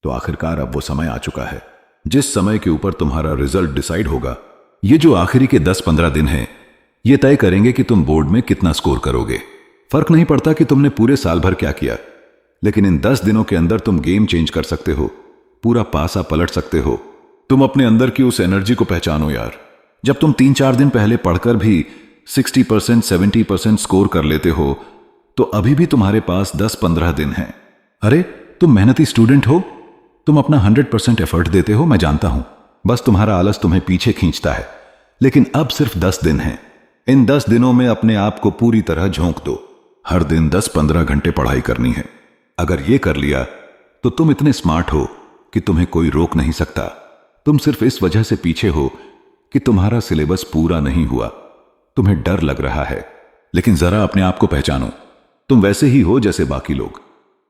तो आखिरकार अब वो समय आ चुका है जिस समय के ऊपर तुम्हारा रिजल्ट डिसाइड होगा। ये जो आखिरी के 10-15 दिन हैं, ये तय करेंगे कि तुम बोर्ड में कितना स्कोर करोगे। फर्क नहीं पड़ता कि तुमने पूरे साल भर क्या किया, लेकिन इन 10 दिनों के अंदर तुम गेम चेंज कर सकते हो, पूरा पासा पलट सकते हो। तुम अपने अंदर की उस एनर्जी को पहचानो यार। जब तुम 3-4 दिन पहले पढ़कर भी 60%, 70% स्कोर कर लेते हो, तो अभी भी तुम्हारे पास 10-15 दिन हैं। अरे तुम मेहनती स्टूडेंट हो, तुम अपना 100% एफर्ट देते हो, मैं जानता हूं। बस तुम्हारा आलस तुम्हें पीछे खींचता है। लेकिन अब सिर्फ 10 दिन हैं। इन 10 दिनों में अपने आप को पूरी तरह झोंक दो। हर दिन 10-15 घंटे पढ़ाई करनी है। अगर ये कर लिया तो तुम इतने स्मार्ट हो कि तुम्हें कोई रोक नहीं सकता। तुम सिर्फ इस वजह से पीछे हो कि तुम्हारा सिलेबस पूरा नहीं हुआ। तुम्हें डर लग रहा है, लेकिन जरा अपने आप को पहचानो। तुम वैसे ही हो जैसे बाकी लोग,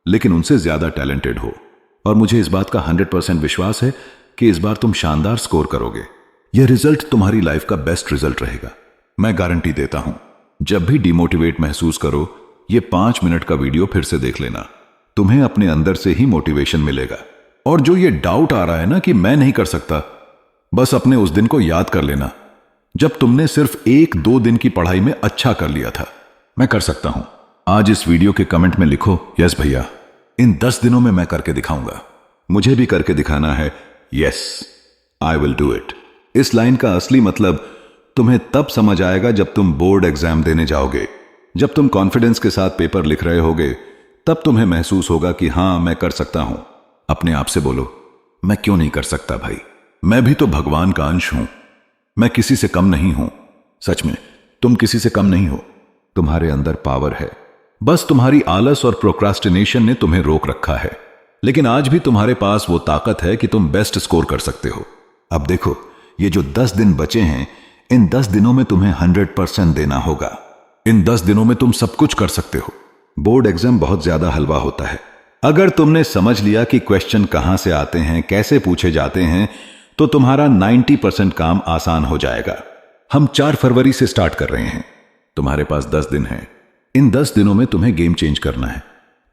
लेकिन उनसे ज्यादा टैलेंटेड हो। और मुझे इस बात का 100% विश्वास है कि इस बार तुम शानदार स्कोर करोगे। यह रिजल्ट तुम्हारी लाइफ का बेस्ट रिजल्ट रहेगा, मैं गारंटी देता हूं। जब भी डिमोटिवेट महसूस करो, यह 5 मिनट का वीडियो फिर से देख लेना। तुम्हें अपने अंदर से ही मोटिवेशन मिलेगा। और जो ये डाउट आ रहा है ना कि मैं नहीं कर सकता, बस अपने उस दिन को याद कर लेना जब तुमने सिर्फ 1-2 दिन की पढ़ाई में अच्छा कर लिया था। मैं कर सकता हूं। आज इस वीडियो के कमेंट में लिखो, यस भैया, इन 10 दिनों में मैं करके दिखाऊंगा। मुझे भी करके दिखाना है, yes I will do it. इस लाइन का असली मतलब तुम्हें तब समझ आएगा जब तुम बोर्ड एग्जाम देने जाओगे। जब तुम कॉन्फिडेंस के साथ पेपर लिख रहे होगे, तब तुम्हें महसूस होगा कि हां मैं कर सकता हूं। अपने आप से बोलो, मैं क्यों नहीं कर सकता भाई, मैं भी तो भगवान का अंश हूं, मैं किसी से कम नहीं हूं। सच में तुम किसी से कम नहीं हो। तुम्हारे अंदर पावर है, बस तुम्हारी आलस और प्रोक्रास्टिनेशन ने तुम्हें रोक रखा है। लेकिन आज भी तुम्हारे पास वो ताकत है कि तुम बेस्ट स्कोर कर सकते हो। अब देखो, ये जो 10 दिन बचे हैं, इन 10 दिनों में तुम्हें 100% देना होगा। इन 10 दिनों में तुम सब कुछ कर सकते हो। बोर्ड एग्जाम बहुत ज्यादा हलवा होता है। अगर तुमने समझ लिया कि क्वेश्चन कहां से आते हैं, कैसे पूछे जाते हैं, तो तुम्हारा 90% काम आसान हो जाएगा। हम 4 फरवरी से स्टार्ट कर रहे हैं। तुम्हारे पास 10 दिन हैं। इन 10 दिनों में तुम्हें गेम चेंज करना है।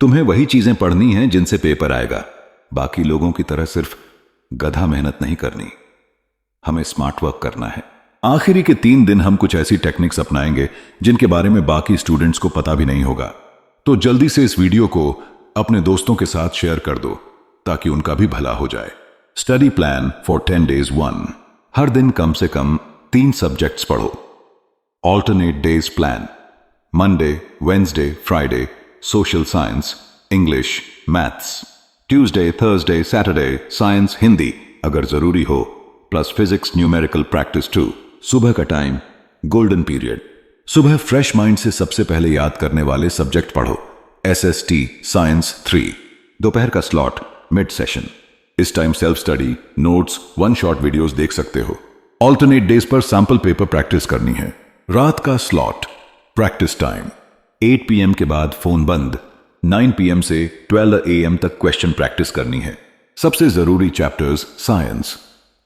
तुम्हें वही चीजें पढ़नी हैं जिनसे पेपर आएगा। बाकी लोगों की तरह सिर्फ गधा मेहनत नहीं करनी, हमें स्मार्ट वर्क करना है। आखिरी के 3 दिन हम कुछ ऐसी टेक्निक्स अपनाएंगे जिनके बारे में बाकी स्टूडेंट्स को पता भी नहीं होगा। तो जल्दी से इस वीडियो को अपने दोस्तों के साथ शेयर कर दो ताकि उनका भी भला हो जाए। Study plan for 10 days 1। हर दिन कम से कम 3 सब्जेक्ट्स पढ़ो। Alternate days plan, Monday, Wednesday, Friday social science, English, maths. Tuesday, Thursday, Saturday science, Hindi अगर जरूरी हो, प्लस फिजिक्स न्यूमेरिकल प्रैक्टिस 2। सुबह का टाइम गोल्डन पीरियड। सुबह फ्रेश माइंड से सबसे पहले याद करने वाले सब्जेक्ट पढ़ो। SST science 3। दोपहर का स्लॉट मिड सेशन। इस time self study, notes, 1 shot videos देख सकते हो। ऑल्टरनेट डेज पर सैंपल पेपर प्रैक्टिस करनी है। रात का स्लॉट प्रैक्टिस टाइम 8 PM के बाद फोन बंद। 9 PM से 12 AM तक क्वेश्चन प्रैक्टिस करनी है। सबसे जरूरी chapters science.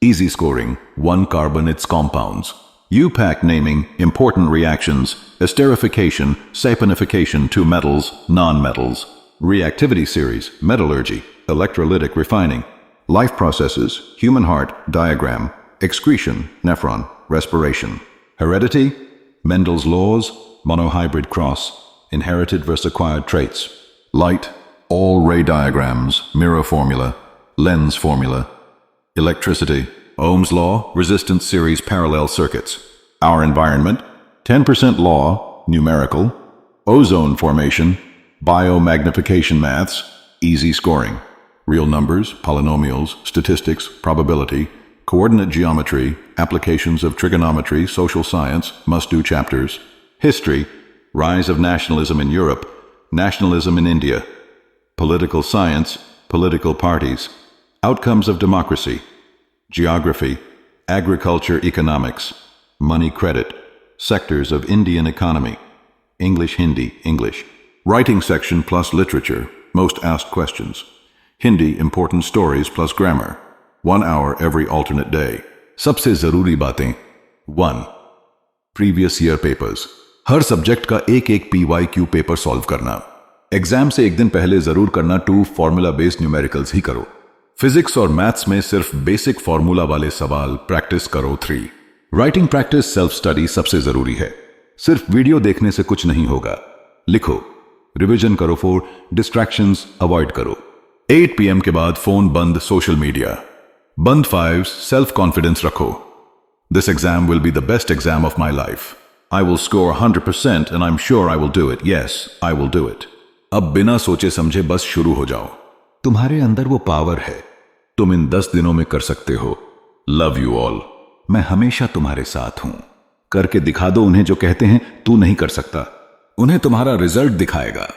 Easy scoring, 1 carbon its compounds. UPAC naming, important reactions, esterification, saponification to metals, non-metals. Reactivity series, metallurgy, electrolytic refining. Life processes, human heart, diagram, excretion, nephron, respiration. Heredity, Mendel's laws, monohybrid cross, inherited versus acquired traits. Light, all ray diagrams, mirror formula, lens formula. Electricity, Ohm's law, resistance series parallel circuits. Our environment, 10% law, numerical. Ozone formation, biomagnification maths, easy scoring. Real numbers, polynomials, statistics, probability, coordinate geometry, applications of trigonometry, social science, must-do chapters. History, rise of nationalism in Europe, nationalism in India. Political science, political parties. Outcomes of democracy. Geography, agriculture economics, money credit, sectors of Indian economy. English, Hindi, English. Writing section plus literature, most asked questions. Hindi, important stories plus grammar. 1 hour every alternate day. सबसे जरूरी बातें। 1. Previous year papers. हर subject का एक PYQ paper solve करना। Exam से एक दिन पहले जरूर करना 2 फॉर्मूला बेस्ड न्यूमेरिकल्स ही करो। फिजिक्स और मैथ्स में सिर्फ बेसिक फॉर्मूला वाले सवाल प्रैक्टिस करो 3। राइटिंग प्रैक्टिस सेल्फ स्टडी सबसे जरूरी है। सिर्फ वीडियो देखने से कुछ नहीं होगा। लिखो, रिवीजन करो 4, डिस्ट्रैक्शंस अवॉइड करो। 8 PM के बाद फोन बंद, सोशल मीडिया बंद। 5 सेल्फ कॉन्फिडेंस रखो। This exam will be the best exam of my life. I will score 100% and I am sure I will do it. Yes, I will do it. अब बिना सोचे समझे बस शुरू हो जाओ। तुम्हारे अंदर वो पावर है, तुम इन 10 दिनों में कर सकते हो। Love you all. मैं हमेशा तुम्हारे साथ हूं। करके दिखा दो उन्हें जो कहते हैं तू नहीं कर सकता। उन्हें तुम्हारा रिजल्ट दिखाएगा।